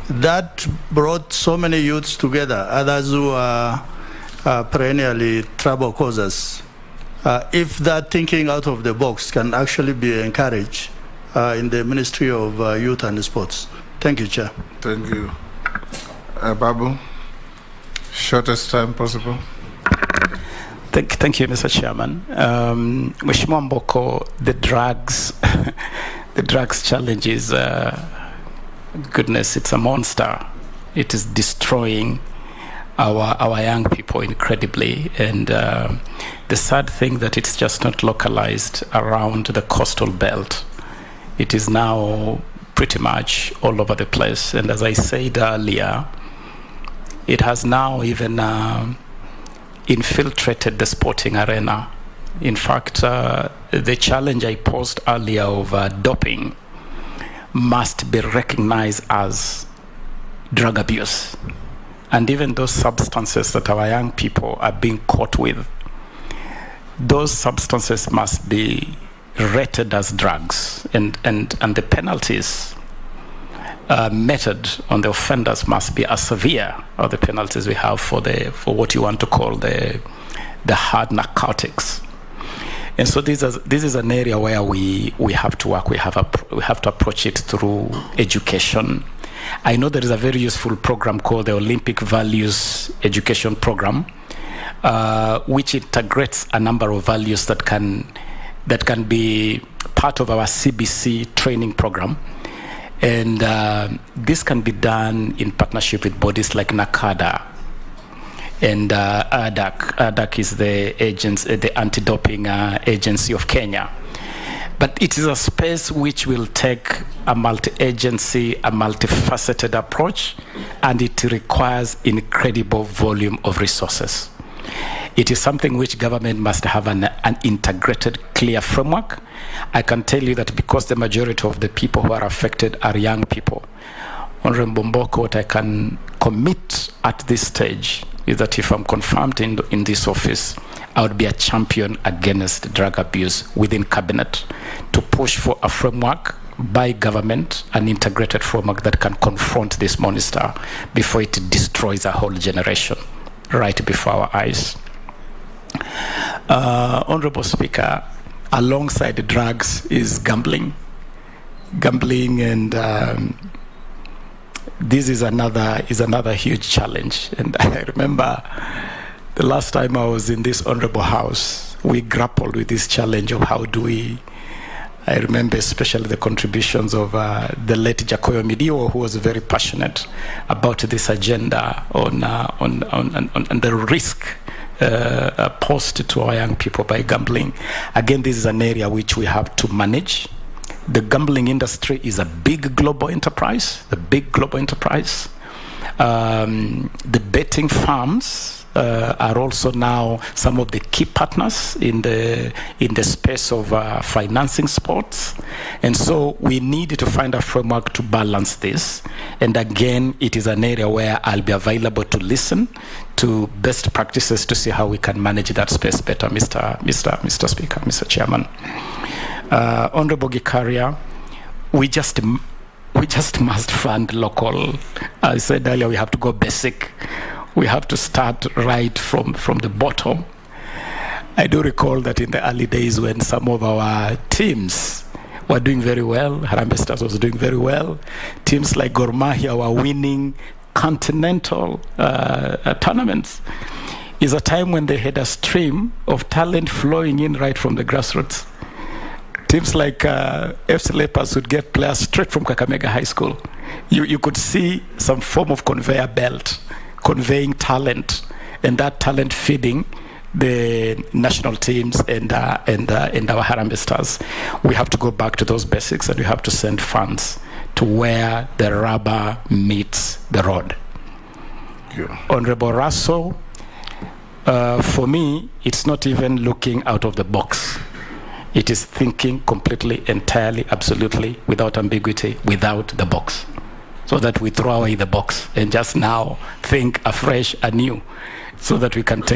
that brought so many youths together, others who are perennially trouble causers. If that thinking out of the box can actually be encouraged in the Ministry of Youth and Sports. Thank you, Chair. Thank you. Ababu, shortest time possible. Thank you, Mr. Chairman. Mheshimiwa Mboko, the drugs, the drugs challenge is, goodness, it's a monster. It is destroying our young people incredibly, and the sad thing that it's just not localized around the coastal belt. It is now pretty much all over the place, and as I said earlier, it has now even infiltrated the sporting arena. In fact, the challenge I posed earlier of doping must be recognized as drug abuse. And even those substances that our young people are being caught with, those substances must be rated as drugs, and the penalties meted on the offenders must be as severe as the penalties we have for what you want to call the hard narcotics. And so this is an area where we have to work. We have to approach it through education. I know there is a very useful program called the Olympic Values Education Program, which integrates a number of values that can be part of our CBC training program. And this can be done in partnership with bodies like NACADA and ADAC. ADAC is the anti-doping agency of Kenya. But it is a space which will take a multi-agency, a multifaceted approach, and it requires incredible volume of resources. It is something which government must have an integrated, clear framework. I can tell you that because the majority of the people who are affected are young people, Honorable Mboko, what I can commit at this stage is that if I'm confirmed in this office, I would be a champion against drug abuse within cabinet to push for a framework by government, an integrated framework that can confront this monster before it destroys a whole generation right before our eyes. Honorable Speaker, alongside the drugs is gambling. Gambling, and this is another huge challenge. And I remember the last time I was in this honorable house, we grappled with this challenge of how do we. I remember especially the contributions of the late Jacoyo Midiwo, who was very passionate about this agenda on the risk posed to our young people by gambling. Again, this is an area which we have to manage. The gambling industry is a big global enterprise, The betting firms are also now some of the key partners in the space of financing sports, and so we need to find a framework to balance this. And again, it is an area where I'll be available to listen to best practices to see how we can manage that space better, Mr. Speaker, Mr. Chairman. Honorable Gikaria, we just must fund local. I said earlier, we have to go basic. We have to start right from the bottom. I do recall that in the early days when some of our teams were doing very well, Harambee Stars was doing very well, teams like Gor Mahia were winning continental tournaments. Is a time when they had a stream of talent flowing in right from the grassroots. Teams like FC Leopards would get players straight from Kakamega High School. You could see some form of conveyor belt conveying talent, and that talent feeding the national teams and our Harambee Stars. We have to go back to those basics, and we have to send funds to where the rubber meets the road. Honorable Russell, for me, it's not even looking out of the box. It is thinking completely, entirely, absolutely, without ambiguity, without the box. So that we throw away the box and just now think afresh, anew, so that we can take